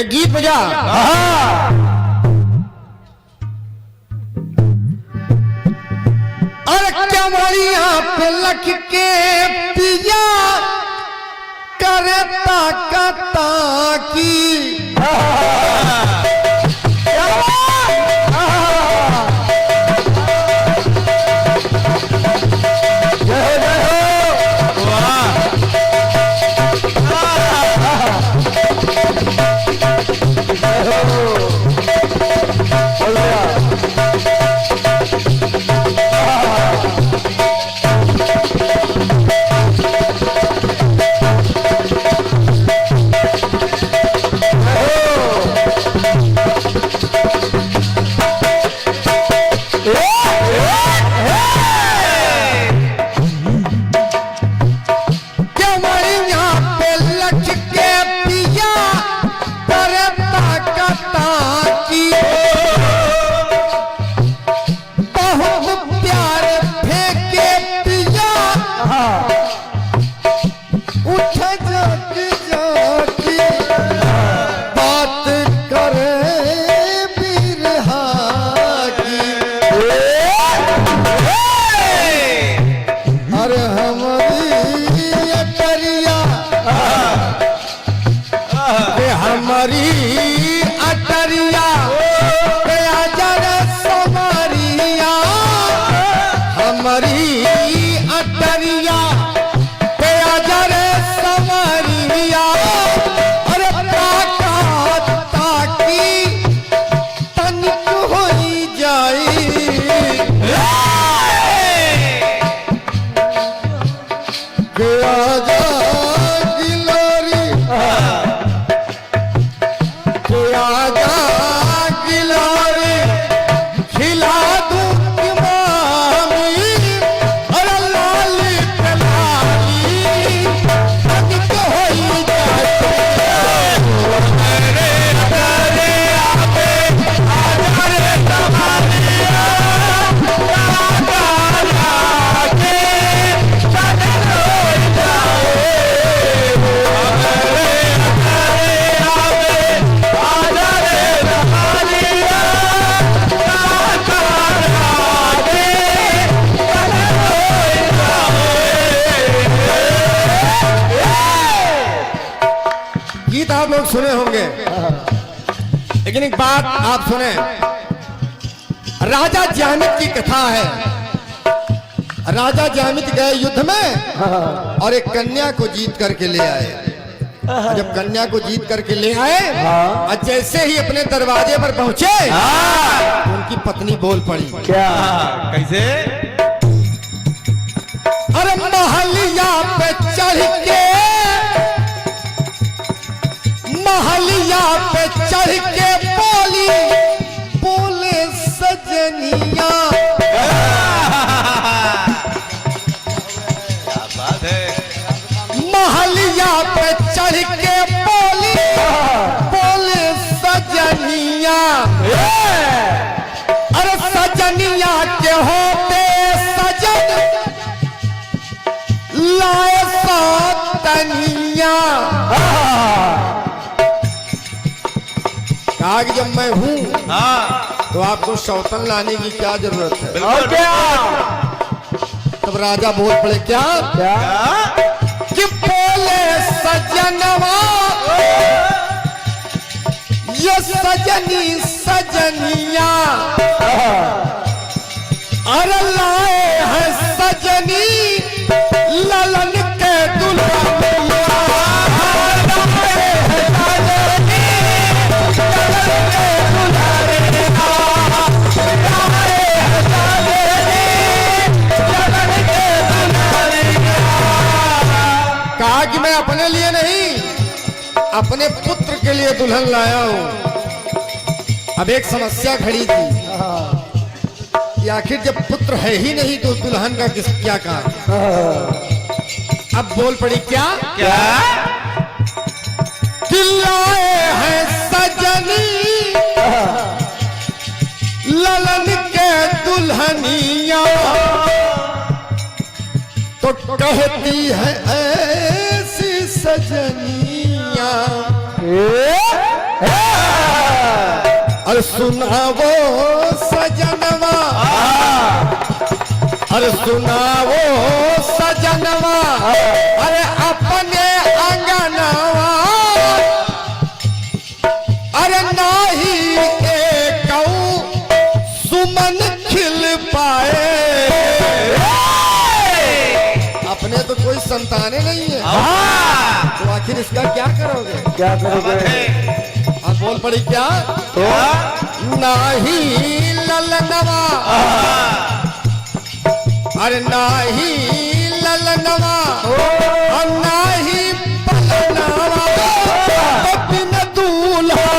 एक गीत बजा। अरे क्या मारी यहाँ पे लख के पिया करता कता की आप लोग सुने होंगे, लेकिन एक बात आप सुने। राजा जामित की कथा है। राजा जामित गए युद्ध में और एक कन्या को जीत करके ले आए। जब कन्या को जीत करके ले आए और जैसे ही अपने दरवाजे पर पहुंचे तो उनकी पत्नी बोल पड़ी। क्या? कैसे? अरे महलिया पे चढ़ के, महलिया पे चढ़ के बोली, बोले सजनिया। क्या बात है? महलिया पे चढ़ के बोली, बोले सजनिया। अरे सजनिया के होते सजन लाए सौतनिया। कहा कि जब मैं हूं तो आपको सौतन लाने की क्या जरूरत है? और क्या? तब राजा बोल पड़े, क्या क्या? कि बोले सजनवा, ये सजनी सजनिया। अरे लाए हैं सजनी ललन के दुल्हनिया। कहा कि मैं अपने लिए नहीं, अपने पुत्र के लिए दुल्हन लाया हूं। अब एक समस्या खड़ी थी कि आखिर जब पुत्र है ही नहीं तो दुल्हन का क्या काम। अब बोल पड़ी, क्या क्या? लाए हैं सजनी ललन के दुल्हनिया। तो कहती है ऐसी सजनिया अरे सुनावो सजनवा, अरे सुनावो सजनवा, अरे अपने अंगनवा, अरे नाही एक सुमन खिल पाए। अपने तो कोई संताने नहीं है, तो आखिर इसका क्या करोगे? क्या करोगे? आप बोल पड़ी क्या? तो नाही ललनवा, अरे नाही ललनवा, और नाही पलनवा, बिन दूल्हा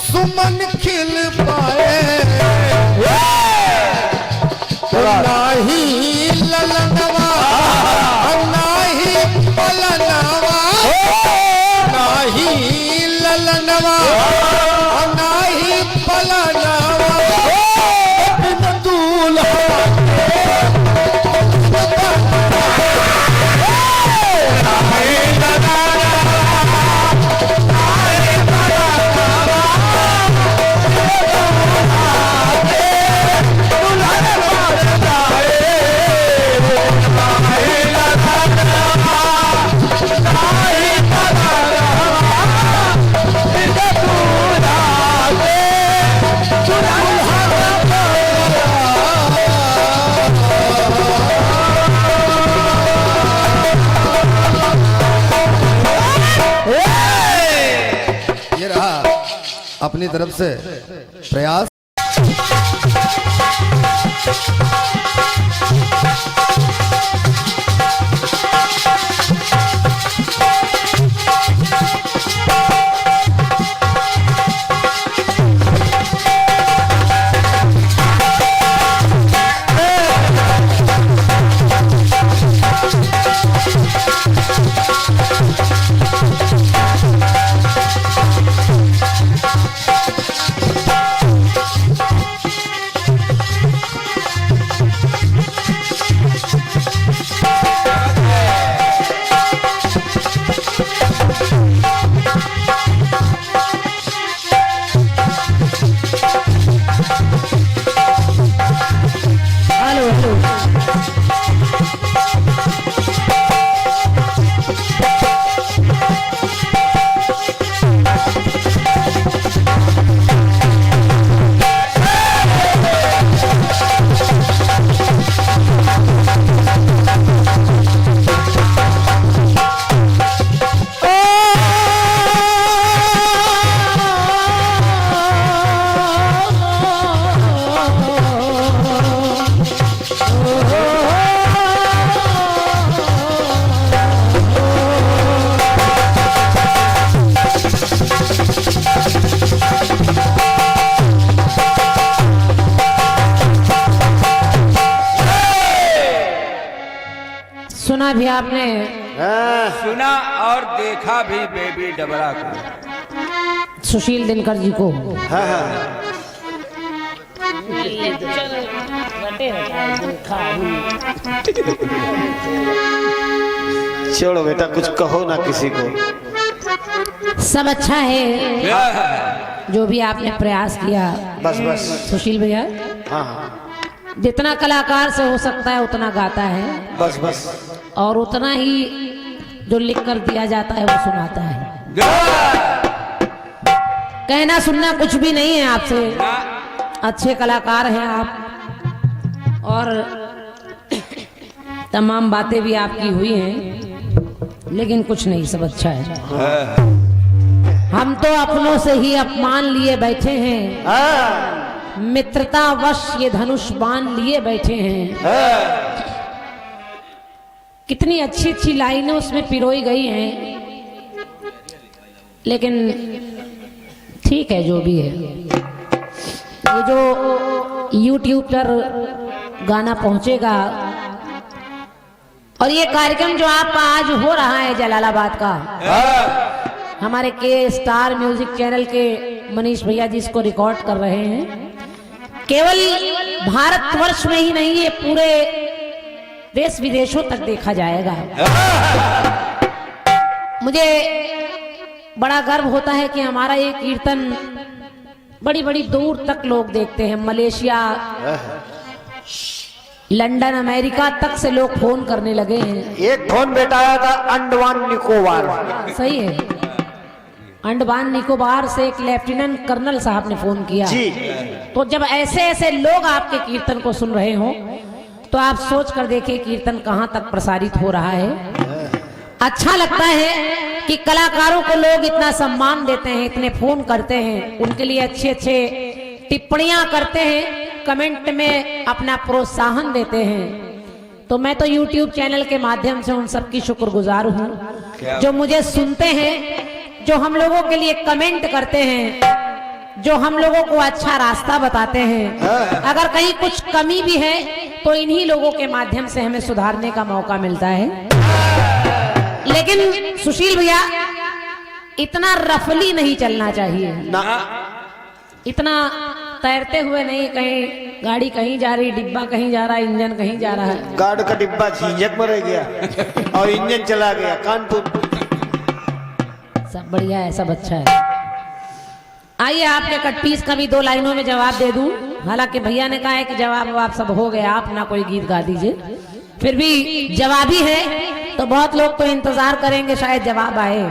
सुमन खिल पाए। नाही ललनवा, नाही पलनवा, नाही ललनवा, नाही पलनवा, बिन दूल्हा अपनी तरफ से प्रयास। सुना भी आपने? सुना और देखा भी बेबी डबरा को, सुशील दिनकर जी को। छोड़ो बेटा, कुछ कहो ना किसी को। सब अच्छा है जो भी आपने प्रयास किया। बस बस सुशील भैया, हाँ, जितना कलाकार से हो सकता है उतना गाता है, बस बस, और उतना ही जो लिख कर दिया जाता है वो सुनाता है। कहना सुनना कुछ भी नहीं है आपसे, अच्छे कलाकार हैं आप, और तमाम बातें भी आपकी हुई हैं। लेकिन कुछ नहीं, सब अच्छा है। हम तो अपनों से ही अपमान लिए बैठे हैं, हाँ, मित्रतावश ये धनुष बाण लिए बैठे हैं। हाँ, कितनी अच्छी अच्छी लाइनें उसमें पिरोई गई हैं, लेकिन ठीक है जो भी है। ये जो YouTube पर गाना पहुंचेगा और ये कार्यक्रम जो आपका आज हो रहा है जलालाबाद का, हमारे के स्टार म्यूजिक चैनल के मनीष भैया जी इसको रिकॉर्ड कर रहे हैं। केवल भारतवर्ष में ही नहीं, ये पूरे देश विदेशों तक देखा जाएगा। मुझे बड़ा गर्व होता है कि हमारा ये कीर्तन बड़ी बड़ी दूर तक लोग देखते हैं। मलेशिया, लंदन, अमेरिका तक से लोग फोन करने लगे हैं। एक फोन बेटा आया था अंडमान निकोबार। सही है, अंडमान निकोबार से एक लेफ्टिनेंट कर्नल साहब ने फोन किया जी। तो जब ऐसे ऐसे लोग आपके कीर्तन को सुन रहे हो तो आप सोच कर देखिए कीर्तन कहाँ तक प्रसारित हो रहा है। अच्छा लगता है कि कलाकारों को लोग इतना सम्मान देते हैं, इतने फोन करते हैं, उनके लिए अच्छे अच्छे टिप्पणियां करते हैं, कमेंट में अपना प्रोत्साहन देते हैं। तो मैं तो YouTube चैनल के माध्यम से उन सबकी शुक्रगुजार हूँ जो मुझे सुनते हैं, जो हम लोगों के लिए कमेंट करते हैं, जो हम लोगों को अच्छा रास्ता बताते हैं। अगर कहीं कुछ कमी भी है तो इन्हीं लोगों के माध्यम से हमें सुधारने का मौका मिलता है। लेकिन सुशील भैया, इतना रफली नहीं चलना चाहिए ना, इतना तैरते हुए नहीं। कहीं गाड़ी कहीं जा रही, डिब्बा कहीं जा रहा है, इंजन कहीं जा रहा है। गार्ड का डिब्बा झींझक में रह गया और इंजन चला गया कानपुर। सब बढ़िया है, सब अच्छा है। आइए आपके कट पीस का भी 2 लाइनों में जवाब दे दूं। हालांकि भैया ने कहा है कि जवाब आप सब हो गया, आप ना कोई गीत गा दीजिए। फिर भी जवाब ही है तो बहुत लोग तो इंतजार करेंगे शायद जवाब आए।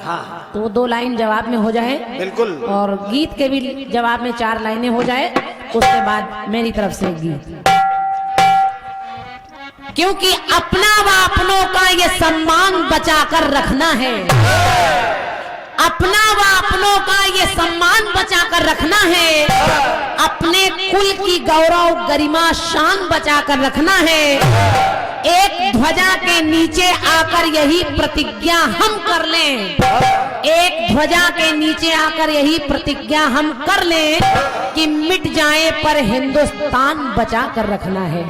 हाँ, तो 2 लाइन जवाब में हो जाए, बिल्कुल। और गीत के भी जवाब में 4 लाइनें हो जाए, उसके बाद मेरी तरफ से गीत। क्योंकि अपना व अपनों का ये सम्मान बचाकर रखना है, अपना व अपनों का ये सम्मान बचाकर रखना है, अपने कुल की गौरव गरिमा शान बचाकर रखना है। एक ध्वजा के नीचे आकर यही प्रतिज्ञा हम कर लें, एक ध्वजा के नीचे आकर यही प्रतिज्ञा हम कर लें कि मिट जाए पर हिंदुस्तान बचा कर रखना है।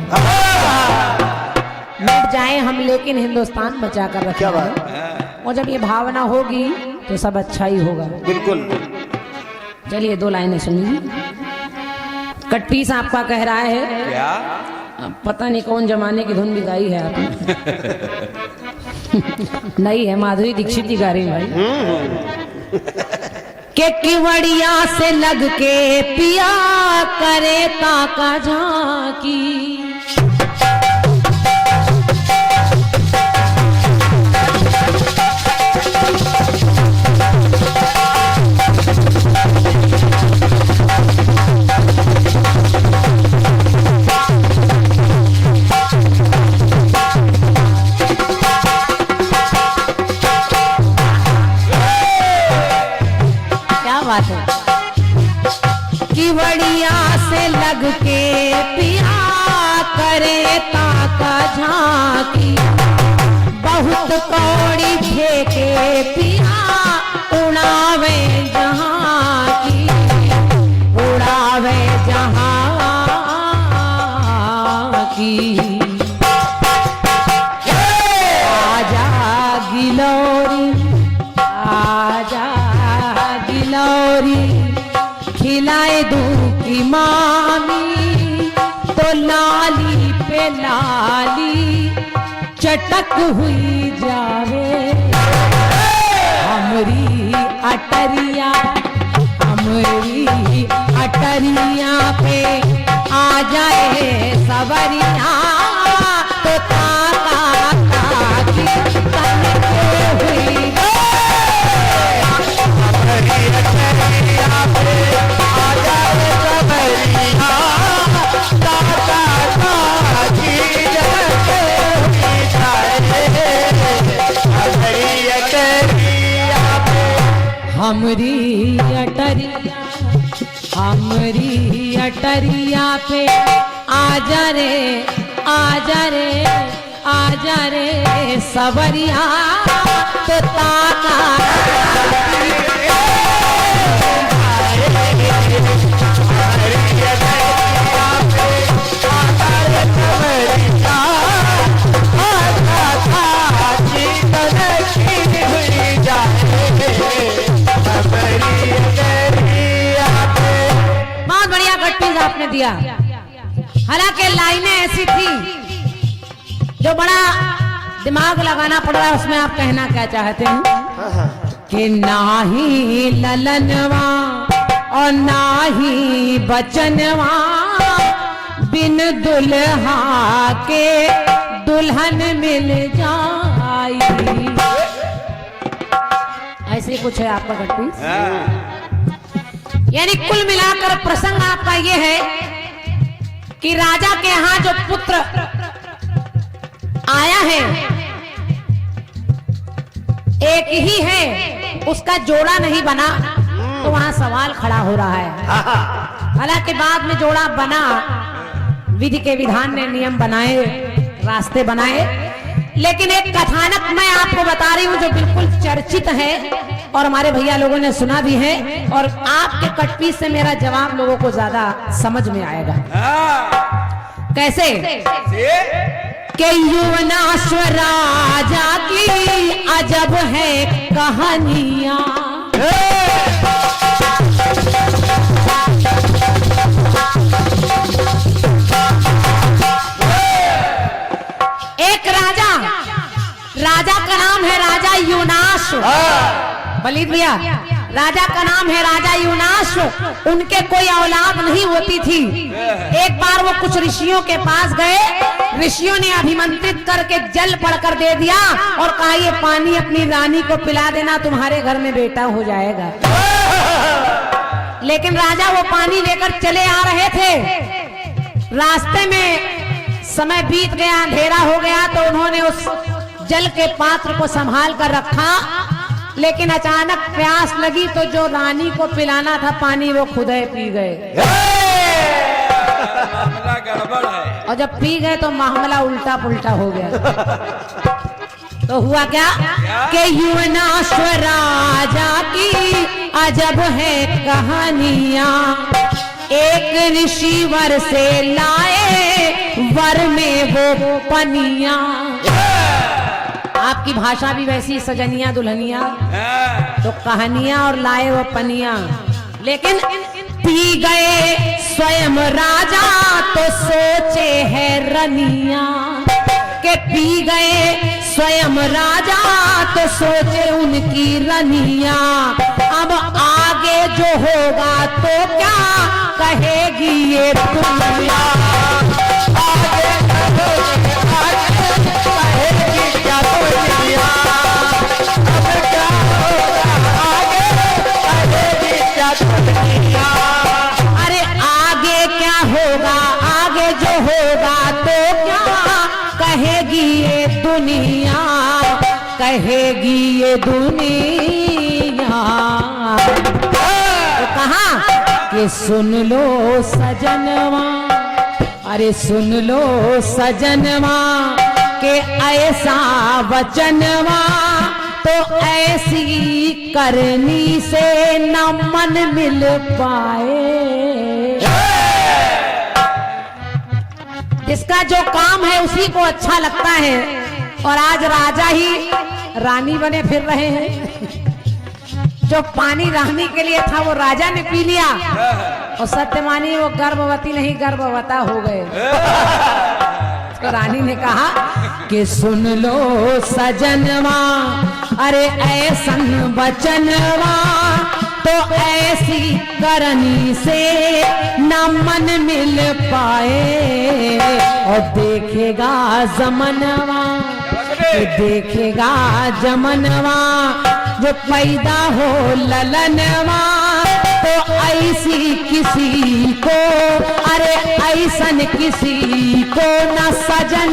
मिट जाए हम लेकिन हिंदुस्तान बचा कर रखना क्या है। बात? और जब ये भावना होगी तो सब अच्छा ही होगा। बिल्कुल। चलिए 2 लाइनें सुनिए। कटपीस आपका कह रहा है, क्या अब पता नहीं कौन जमाने की धुन भी गाई है आपने। नहीं है, माधुरी दीक्षित जी गा रही है भाई। के किवड़िया से लग के पिया करे ताका झांकी, किवड़िया से लग के पिया करे ताका झांकी, बहुत कौड़ी फेंके पिया उड़ावे जहां की, उड़ावे जहां की। आजा गिलोरी, आजा गिलोरी, खिलाए दूं की मामी तो लाली पे लाली चटक हुई जावे। हमरी अटरिया, हमरी अटरिया पे आ जाए सवरिया तो ताका ताकी तनके हुई। हरी हमरी अटरिया पे आजा रे आजा रे आजा रे सवरिया तो ताका बहुत बढ़िया गट्टीज आपने दिया। हालांकि लाइनें ऐसी थी जो बड़ा दिमाग लगाना पड़ रहा है, उसमें आप कहना क्या चाहते हैं कि नाही ललनवा और नाही बचनवा बिन दुल्हा के दुल्हन मिल जाई। ऐसे कुछ है आपका गट्टी। यानी कुल मिलाकर प्रसंग आपका ये है कि राजा के यहां जो पुत्र आया है एक ही है, उसका जोड़ा नहीं बना, तो वहां सवाल खड़ा हो रहा है। हालांकि बाद में जोड़ा बना, विधि के विधान ने नियम बनाए, रास्ते बनाए, लेकिन एक कथानक मैं आपको बता रही हूं जो बिल्कुल चर्चित है और हमारे भैया लोगों ने सुना भी है, और आपके कटपीस से मेरा जवाब लोगों को ज्यादा समझ में आएगा। कैसे कि युवनाश्वर राजा की अजब है कहानियां। एक राजा का नाम है राजा यूनाश। बलीद भैया, राजा का नाम है राजा यूनाश। उनके कोई औलाद नहीं होती थी। एक बार वो कुछ ऋषियों के पास गए, ऋषियों ने अभिमंत्रित करके जल पड़कर दे दिया और कहा ये पानी अपनी रानी को पिला देना, तुम्हारे घर में बेटा हो जाएगा। लेकिन राजा वो पानी लेकर चले आ रहे थे, रास्ते में समय बीत गया, अंधेरा हो गया, तो उन्होंने उस जल के पात्र को संभाल कर रखा, लेकिन अचानक प्यास लगी तो जो रानी को पिलाना था पानी वो खुद ही पी गए। मामला गड़बड़ है। और जब पी गए तो मामला उल्टा पुल्टा हो गया। तो हुआ क्या कि युवनाश्वर राजा की अजब है कहानियां। एक ऋषि वर से लाए वर में वो पनिया। आपकी भाषा भी वैसी, सजनिया दुल्हनिया, तो कहानियां और लाए वो पनिया। लेकिन पी गए स्वयं राजा तो सोचे है रनिया, के पी गए स्वयं राजा तो सोचे उनकी रनिया। अब आगे जो होगा तो क्या कहेगी ये दुनिया। अरे आगे क्या होगा, आगे जो होगा तो क्या कहेगी ये दुनिया, कहेगी ये दुनिया। तो कहा कि सुन लो सजनवा, अरे सुन लो सजनवा के ऐसा वचनवा तो ऐसी करनी से न मन मिल पाए। जिसका जो काम है उसी को अच्छा लगता है, और आज राजा ही रानी बने फिर रहे हैं। जो पानी रानी के लिए था वो राजा ने पी लिया, और सत्यमानी वो गर्भवती नहीं गर्भवता हो गए। तो रानी ने कहा कि सुन लो सजनवा, अरे ऐसन वचनवा तो ऐसी करनी से न मन मिल पाए। और देखेगा जमनवा, देखेगा जमनवा जो पैदा हो ललनवा तो ऐसी किसी को, अरे ऐसन किसी को न सजन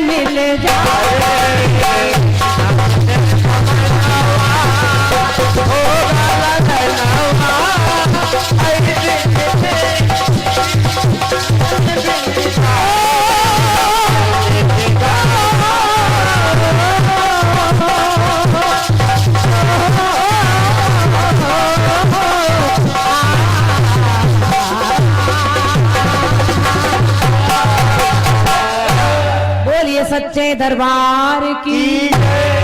मिल जाए। सच्चे दरबार की की जय।